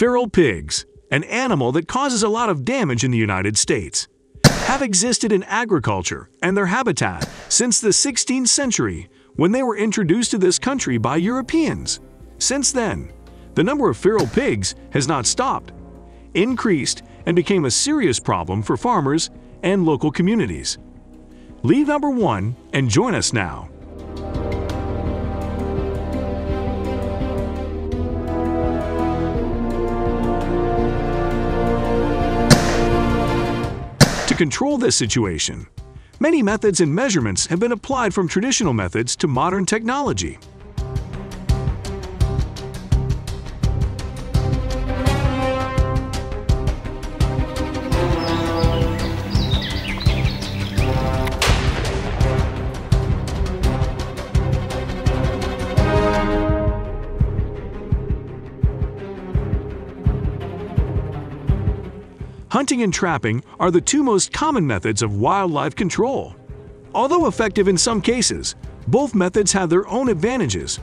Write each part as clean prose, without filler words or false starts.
Feral pigs, an animal that causes a lot of damage in the United States, have existed in agriculture and their habitat since the 16th century when they were introduced to this country by Europeans. Since then, the number of feral pigs has not stopped, increased, and became a serious problem for farmers and local communities. Leave number 1 and join us now. To control this situation, many methods and measurements have been applied from traditional methods to modern technology. Hunting and trapping are the two most common methods of wildlife control. Although effective in some cases, both methods have their own advantages.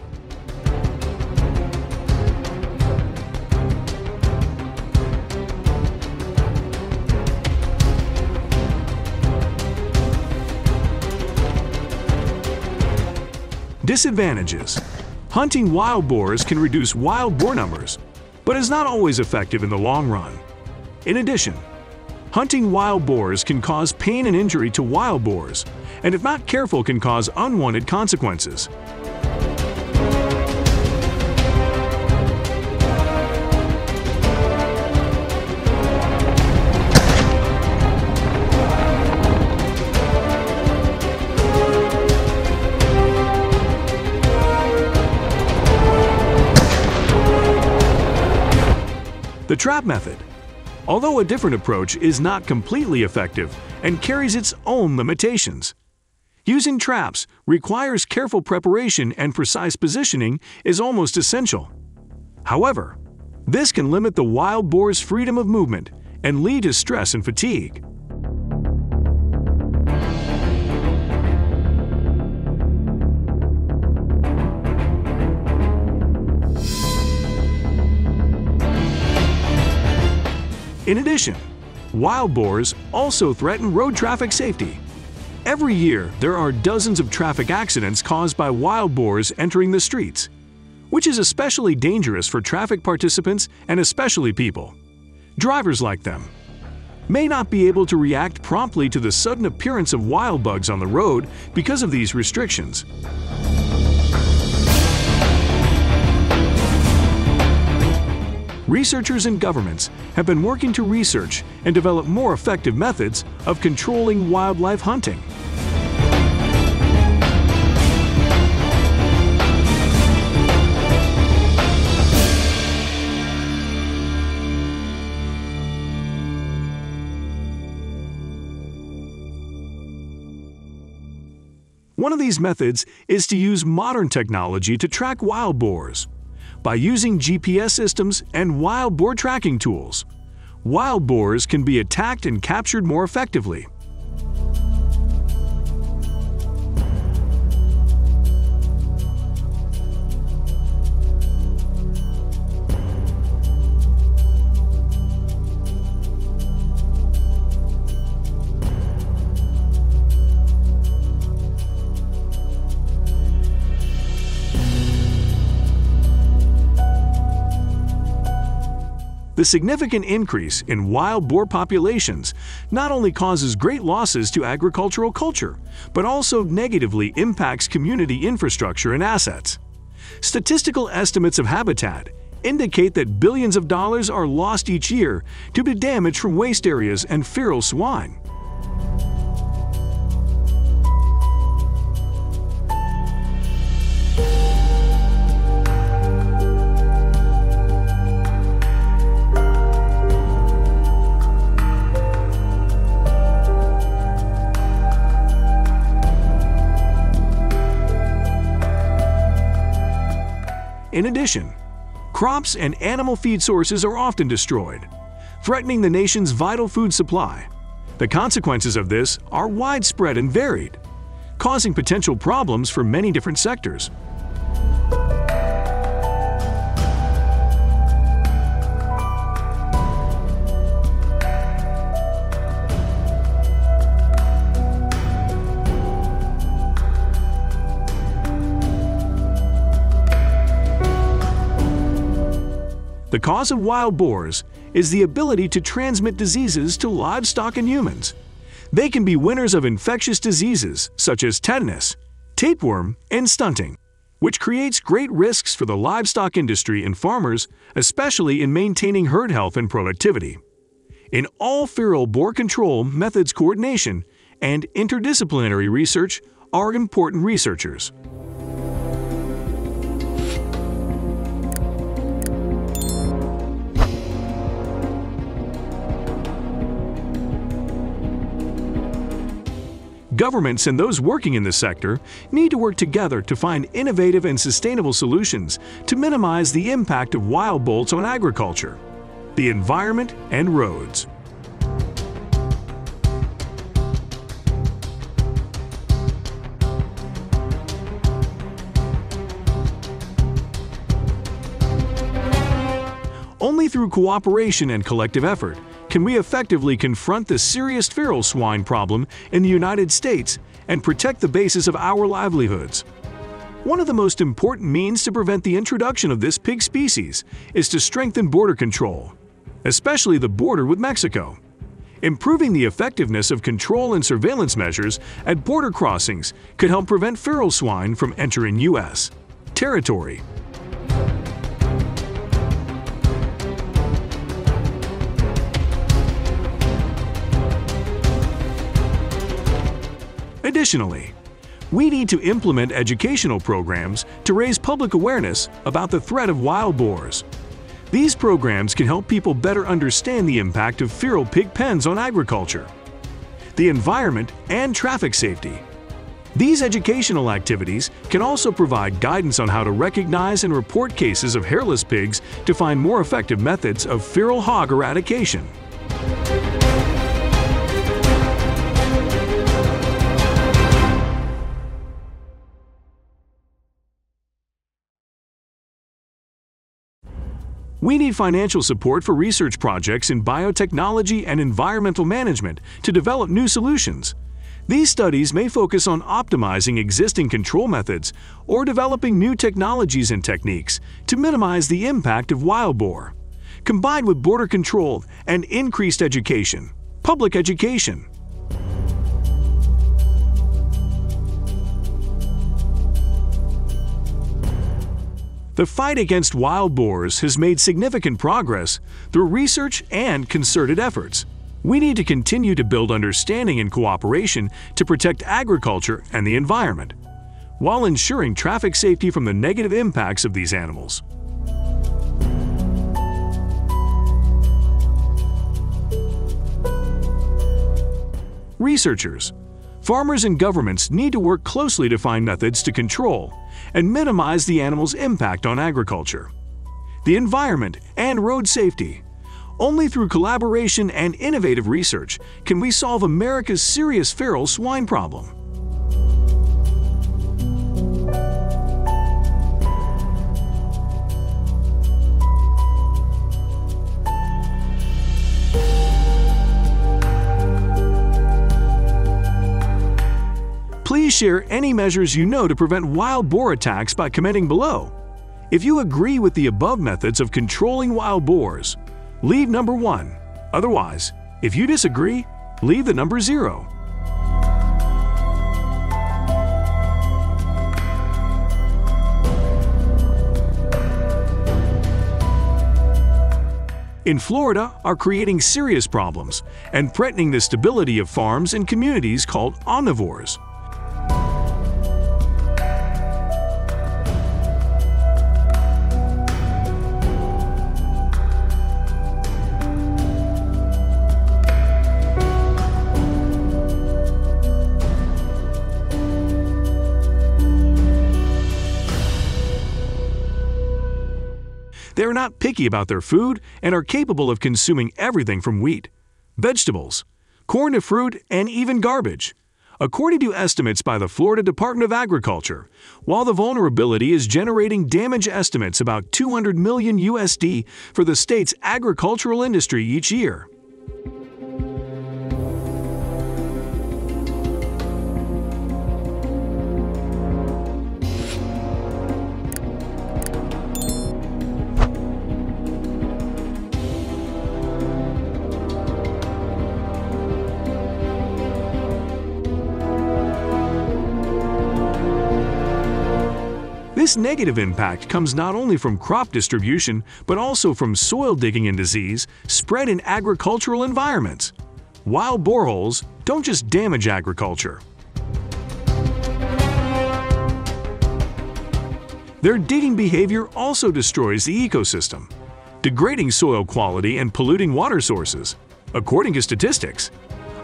Disadvantages: hunting wild boars can reduce wild boar numbers, but is not always effective in the long run. In addition, hunting wild boars can cause pain and injury to wild boars, and if not careful can cause unwanted consequences. The trap method, although a different approach, is not completely effective and carries its own limitations. Using traps requires careful preparation and precise positioning is almost essential. However, this can limit the wild boar's freedom of movement and lead to stress and fatigue. In addition, wild boars also threaten road traffic safety. Every year, there are dozens of traffic accidents caused by wild boars entering the streets, which is especially dangerous for traffic participants and especially people. Drivers like them may not be able to react promptly to the sudden appearance of wild bugs on the road because of these restrictions. Researchers and governments have been working to research and develop more effective methods of controlling wildlife hunting. One of these methods is to use modern technology to track wild boars. By using GPS systems and wild boar tracking tools, wild boars can be attacked and captured more effectively. The significant increase in wild boar populations not only causes great losses to agricultural culture, but also negatively impacts community infrastructure and assets. Statistical estimates of habitat indicate that billions of dollars are lost each year due to damage from waste areas and feral swine. In addition, crops and animal feed sources are often destroyed, threatening the nation's vital food supply. The consequences of this are widespread and varied, causing potential problems for many different sectors. The cause of wild boars is the ability to transmit diseases to livestock and humans. They can be winners of infectious diseases such as tetanus, tapeworm, and stunting, which creates great risks for the livestock industry and farmers, especially in maintaining herd health and productivity. In all feral boar control methods, coordination and interdisciplinary research are important researchers. Governments and those working in the sector need to work together to find innovative and sustainable solutions to minimize the impact of wild boars on agriculture, the environment, and roads. Only through cooperation and collective effort can we effectively confront the serious feral swine problem in the United States and protect the basis of our livelihoods. One of the most important means to prevent the introduction of this pig species is to strengthen border control, especially the border with Mexico. Improving the effectiveness of control and surveillance measures at border crossings could help prevent feral swine from entering U.S. territory. Additionally, we need to implement educational programs to raise public awareness about the threat of wild boars. These programs can help people better understand the impact of feral pig pens on agriculture, the environment, and traffic safety. These educational activities can also provide guidance on how to recognize and report cases of hairless pigs to find more effective methods of feral hog eradication. We need financial support for research projects in biotechnology and environmental management to develop new solutions. These studies may focus on optimizing existing control methods or developing new technologies and techniques to minimize the impact of wild boar, combined with border control and increased education, public education. The fight against wild boars has made significant progress through research and concerted efforts. We need to continue to build understanding and cooperation to protect agriculture and the environment, while ensuring traffic safety from the negative impacts of these animals. Researchers, farmers, and governments need to work closely to find methods to control and minimize the animal's impact on agriculture, the environment, and road safety. Only through collaboration and innovative research can we solve America's serious feral swine problem. Please share any measures you know to prevent wild boar attacks by commenting below. If you agree with the above methods of controlling wild boars, leave number 1. Otherwise, if you disagree, leave the number 0. In Florida are creating serious problems and threatening the stability of farms and communities called omnivores. They are not picky about their food and are capable of consuming everything from wheat, vegetables, corn to fruit, and even garbage. According to estimates by the Florida Department of Agriculture, while the vulnerability is generating damage estimates about $200 million USD for the state's agricultural industry each year. This negative impact comes not only from crop distribution, but also from soil digging and disease spread in agricultural environments. Wild boreholes don't just damage agriculture. Their digging behavior also destroys the ecosystem, degrading soil quality and polluting water sources. According to statistics,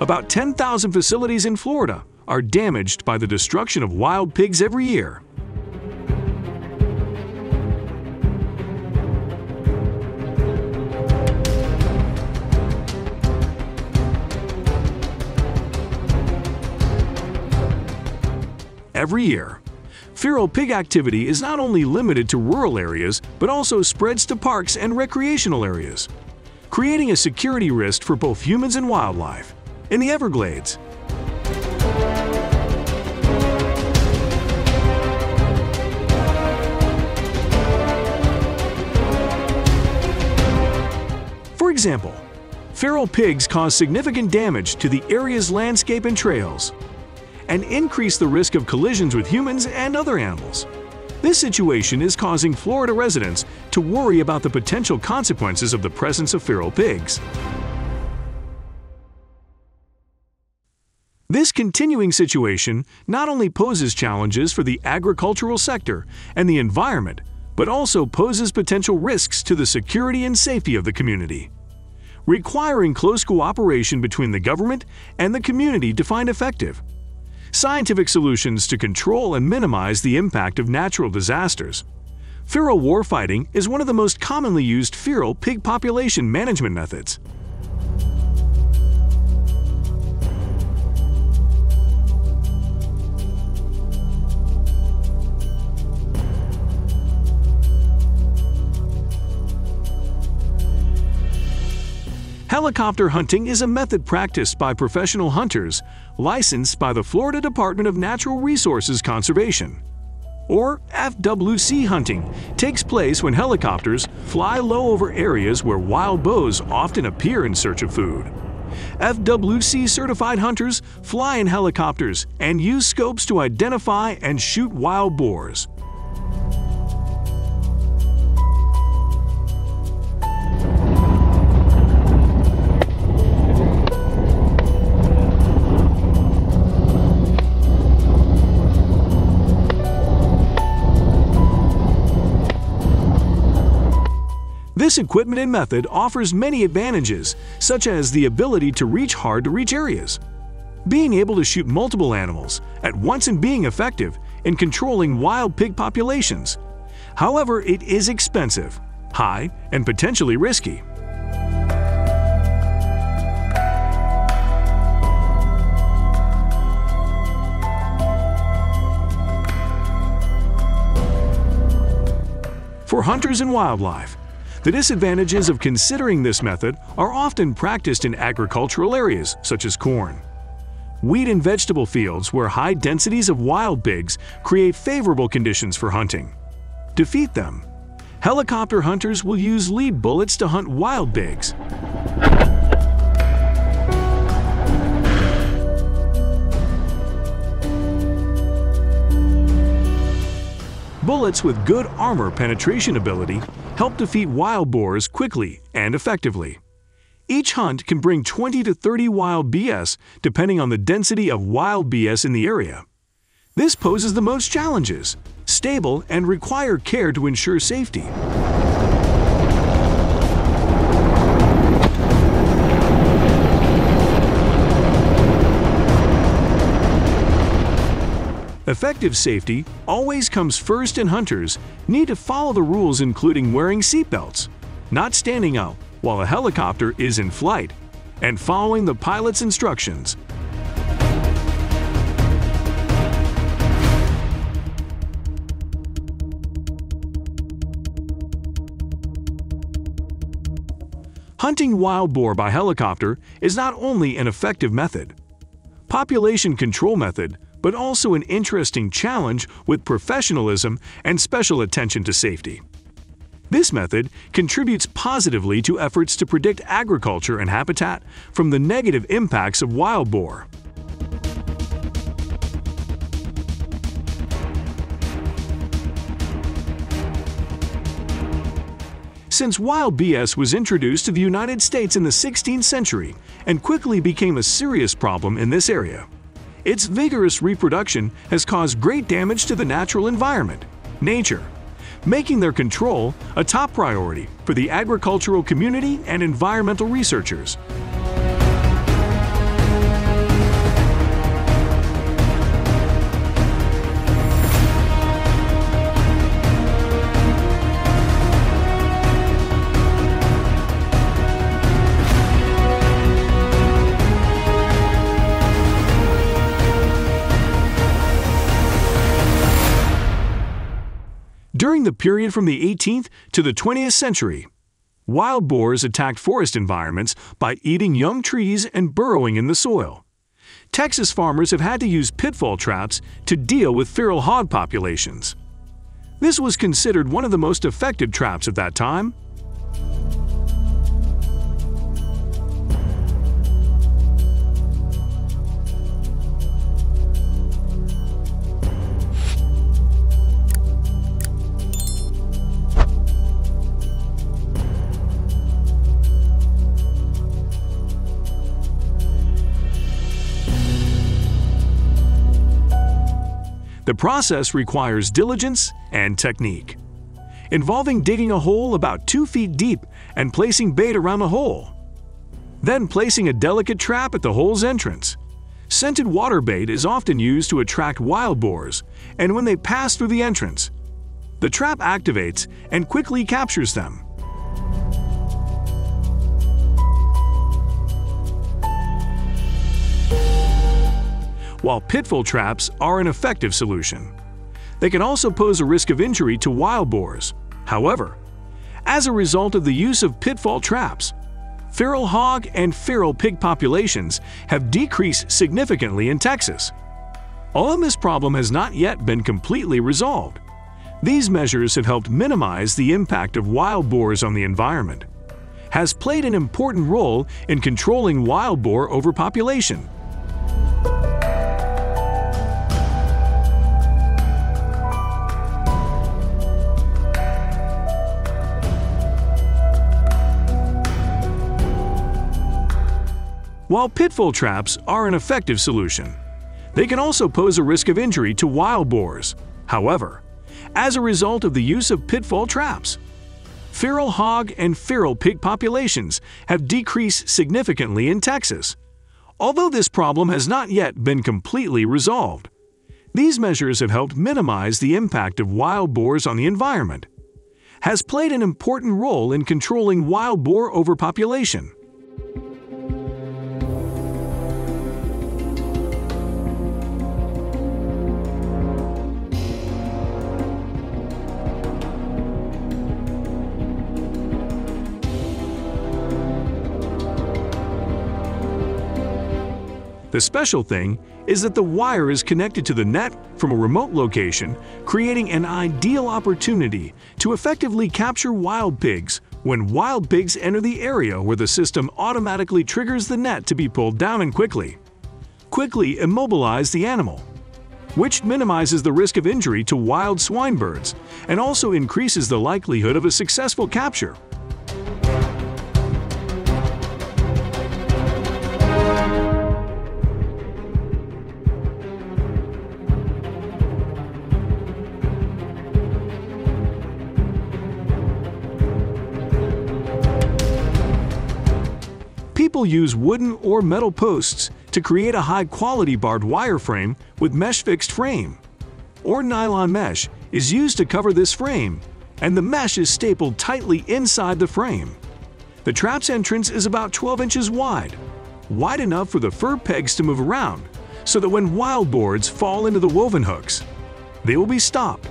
about 10,000 facilities in Florida are damaged by the destruction of wild pigs every year. Every year, feral pig activity is not only limited to rural areas, but also spreads to parks and recreational areas, creating a security risk for both humans and wildlife. In the Everglades, for example, feral pigs cause significant damage to the area's landscape and trails, and increase the risk of collisions with humans and other animals. This situation is causing Florida residents to worry about the potential consequences of the presence of feral pigs. This continuing situation not only poses challenges for the agricultural sector and the environment, but also poses potential risks to the security and safety of the community, requiring close cooperation between the government and the community to find effective scientific solutions to control and minimize the impact of natural disasters. Feral warfighting is one of the most commonly used feral pig population management methods. Helicopter hunting is a method practiced by professional hunters licensed by the Florida Department of Natural Resources Conservation. Or FWC hunting takes place when helicopters fly low over areas where wild boars often appear in search of food. FWC certified hunters fly in helicopters and use scopes to identify and shoot wild boars. This equipment and method offers many advantages, such as the ability to reach hard-to-reach areas, being able to shoot multiple animals at once and being effective in controlling wild pig populations. However, it is expensive, high, and potentially risky. For hunters and wildlife, the disadvantages of considering this method are often practiced in agricultural areas such as corn, wheat and vegetable fields where high densities of wild pigs create favorable conditions for hunting. To defeat them, helicopter hunters will use lead bullets to hunt wild pigs. Bullets with good armor penetration ability help defeat wild boars quickly and effectively. Each hunt can bring 20 to 30 wild BS depending on the density of wild BS in the area. This poses the most challenges, stable and require care to ensure safety. Effective safety always comes first, and hunters need to follow the rules, including wearing seatbelts, not standing out while a helicopter is in flight, and following the pilot's instructions. Hunting wild boar by helicopter is not only an effective method, population control method, but also an interesting challenge with professionalism and special attention to safety. This method contributes positively to efforts to predict agriculture and habitat from the negative impacts of wild boar. Since wild BS was introduced to the United States in the 16th century and quickly became a serious problem in this area. Its vigorous reproduction has caused great damage to the natural environment, nature, making their control a top priority for the agricultural community and environmental researchers. During the period from the 18th to the 20th century, wild boars attacked forest environments by eating young trees and burrowing in the soil. Texas farmers have had to use pitfall traps to deal with feral hog populations. This was considered one of the most effective traps of that time. The process requires diligence and technique, involving digging a hole about 2 feet deep and placing bait around the hole. Then placing a delicate trap at the hole's entrance. Scented water bait is often used to attract wild boars, and when they pass through the entrance, the trap activates and quickly captures them. While pitfall traps are an effective solution, they can also pose a risk of injury to wild boars. However, as a result of the use of pitfall traps, feral hog and feral pig populations have decreased significantly in Texas. Although this problem has not yet been completely resolved, these measures have helped minimize the impact of wild boars on the environment, has played an important role in controlling wild boar overpopulation. While pitfall traps are an effective solution, they can also pose a risk of injury to wild boars. However, as a result of the use of pitfall traps, feral hog and feral pig populations have decreased significantly in Texas. Although this problem has not yet been completely resolved, these measures have helped minimize the impact of wild boars on the environment, has played an important role in controlling wild boar overpopulation. The special thing is that the wire is connected to the net from a remote location, creating an ideal opportunity to effectively capture wild pigs when wild pigs enter the area where the system automatically triggers the net to be pulled down and quickly immobilize the animal, which minimizes the risk of injury to wild swine birds and also increases the likelihood of a successful capture. People use wooden or metal posts to create a high-quality barbed wire frame with mesh-fixed frame. Or nylon mesh is used to cover this frame, and the mesh is stapled tightly inside the frame. The trap's entrance is about 12 inches wide enough for the fur pegs to move around, so that when wild boars fall into the woven hooks, they will be stopped.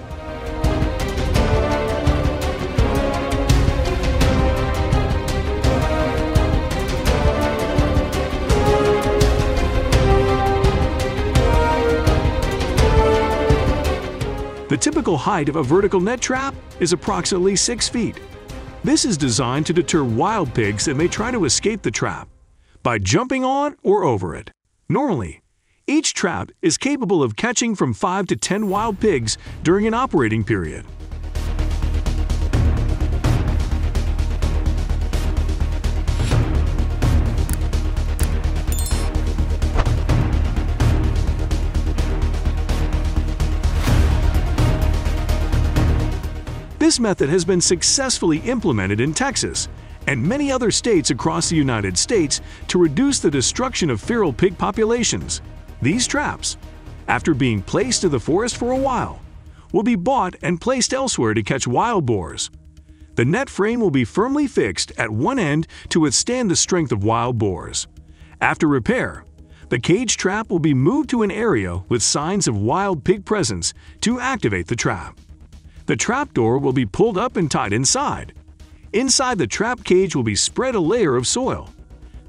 The typical height of a vertical net trap is approximately 6 feet. This is designed to deter wild pigs that may try to escape the trap by jumping on or over it. Normally, each trap is capable of catching from 5 to 10 wild pigs during an operating period. This method has been successfully implemented in Texas and many other states across the United States to reduce the destruction of feral pig populations. These traps, after being placed in the forest for a while, will be bought and placed elsewhere to catch wild boars. The net frame will be firmly fixed at one end to withstand the strength of wild boars. After repair, the cage trap will be moved to an area with signs of wild pig presence to activate the trap. The trap door will be pulled up and tied inside. Inside the trap cage will be spread a layer of soil,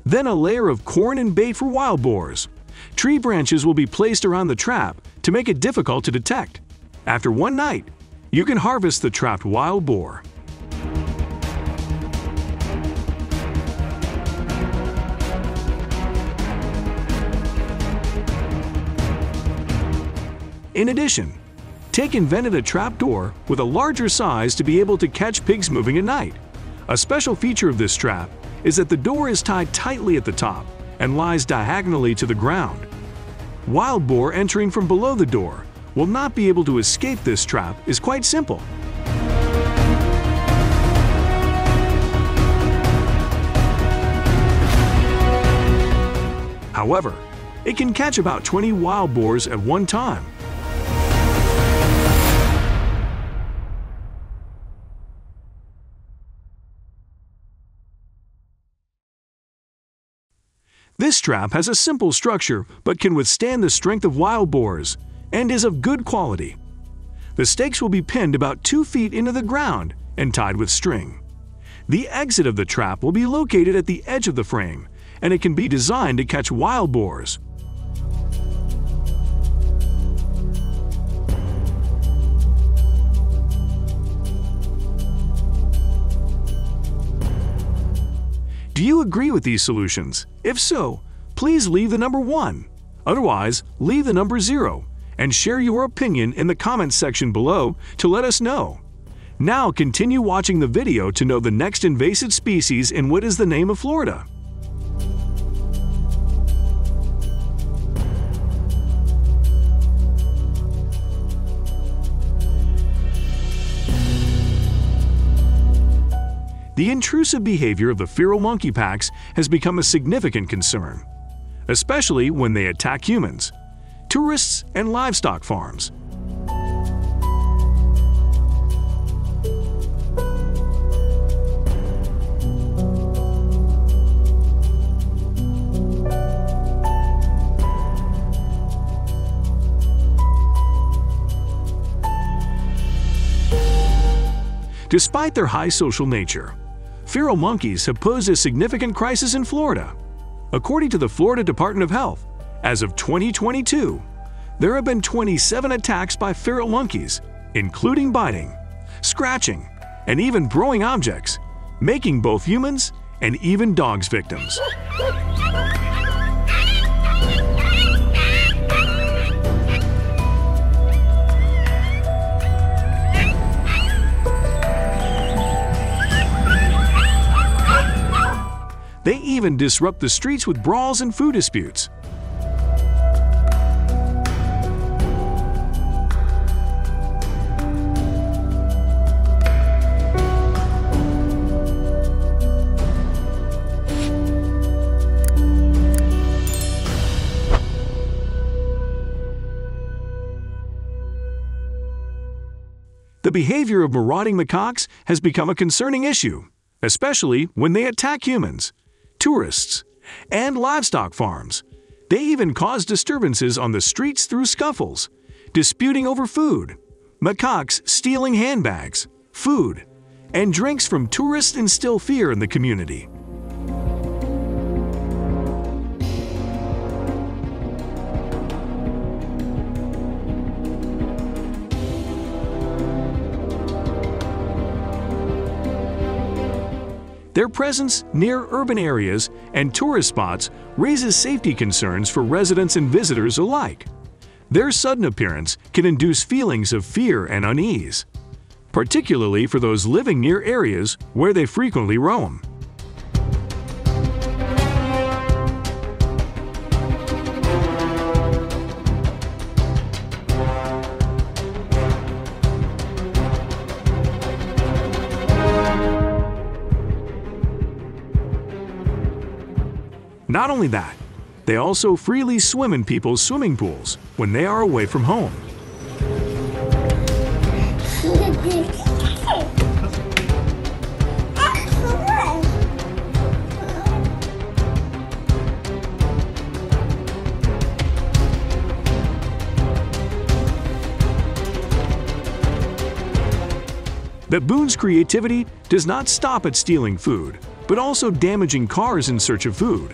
then a layer of corn and bait for wild boars. Tree branches will be placed around the trap to make it difficult to detect. After one night, you can harvest the trapped wild boar. In addition, Take invented a trap door with a larger size to be able to catch pigs moving at night. A special feature of this trap is that the door is tied tightly at the top and lies diagonally to the ground. Wild boar entering from below the door will not be able to escape. This trap is quite simple. However, it can catch about 20 wild boars at one time. This trap has a simple structure but can withstand the strength of wild boars and is of good quality. The stakes will be pinned about 2 feet into the ground and tied with string. The exit of the trap will be located at the edge of the frame, and it can be designed to catch wild boars. Do you agree with these solutions? If so, please leave the number 1. Otherwise, leave the number 0 and share your opinion in the comments section below to let us know. Now continue watching the video to know the next invasive species in what is the name of Florida. The intrusive behavior of the feral monkey packs has become a significant concern, especially when they attack humans, tourists, and livestock farms. Despite their high social nature, feral monkeys have posed a significant crisis in Florida. According to the Florida Department of Health, as of 2022, there have been 27 attacks by feral monkeys, including biting, scratching, and even throwing objects, making both humans and even dogs victims. They even disrupt the streets with brawls and food disputes. The behavior of marauding macaques has become a concerning issue, especially when they attack humans, tourists, and livestock farms. They even cause disturbances on the streets through scuffles, disputing over food, macaques stealing handbags, food, and drinks from tourists instill fear in the community. Their presence near urban areas and tourist spots raises safety concerns for residents and visitors alike. Their sudden appearance can induce feelings of fear and unease, particularly for those living near areas where they frequently roam. Not only that, they also freely swim in people's swimming pools when they are away from home. Baboon's creativity does not stop at stealing food, but also damaging cars in search of food.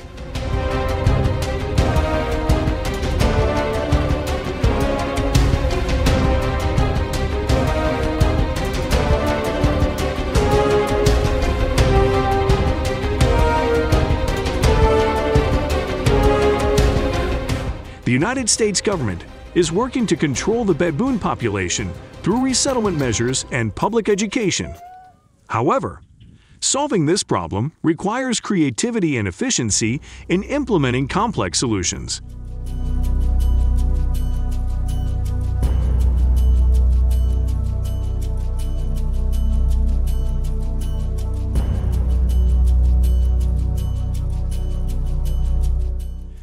The United States government is working to control the baboon population through resettlement measures and public education. However, solving this problem requires creativity and efficiency in implementing complex solutions.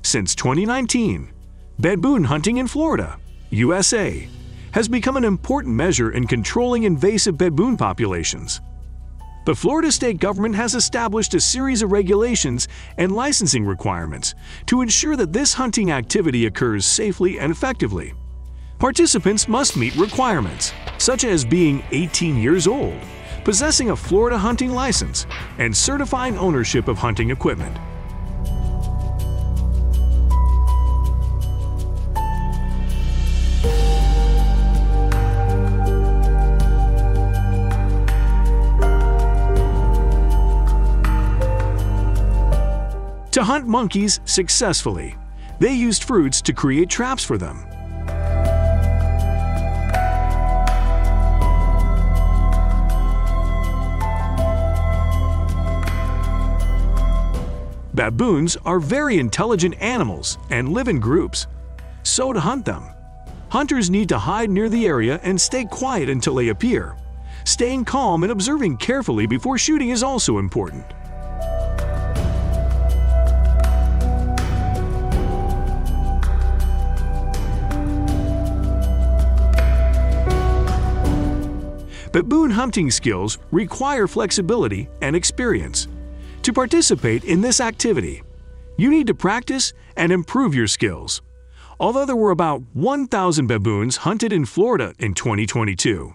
Since 2019, baboon hunting in Florida, USA, has become an important measure in controlling invasive baboon populations. The Florida state government has established a series of regulations and licensing requirements to ensure that this hunting activity occurs safely and effectively. Participants must meet requirements, such as being 18 years old, possessing a Florida hunting license, and certifying ownership of hunting equipment. To hunt monkeys successfully, they used fruits to create traps for them. Baboons are very intelligent animals and live in groups. So to hunt them, hunters need to hide near the area and stay quiet until they appear. Staying calm and observing carefully before shooting is also important. Baboon hunting skills require flexibility and experience. To participate in this activity, you need to practice and improve your skills. Although there were about 1,000 baboons hunted in Florida in 2022,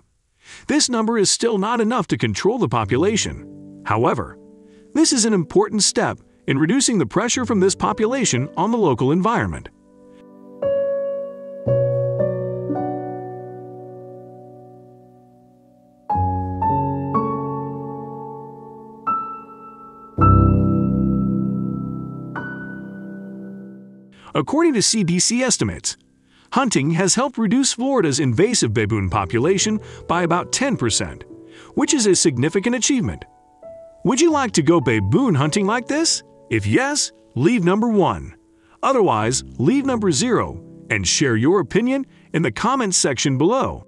this number is still not enough to control the population. However, this is an important step in reducing the pressure from this population on the local environment. According to CDC estimates, hunting has helped reduce Florida's invasive baboon population by about 10%, which is a significant achievement. Would you like to go baboon hunting like this? If yes, leave number 1. Otherwise, leave number 0 and share your opinion in the comments section below.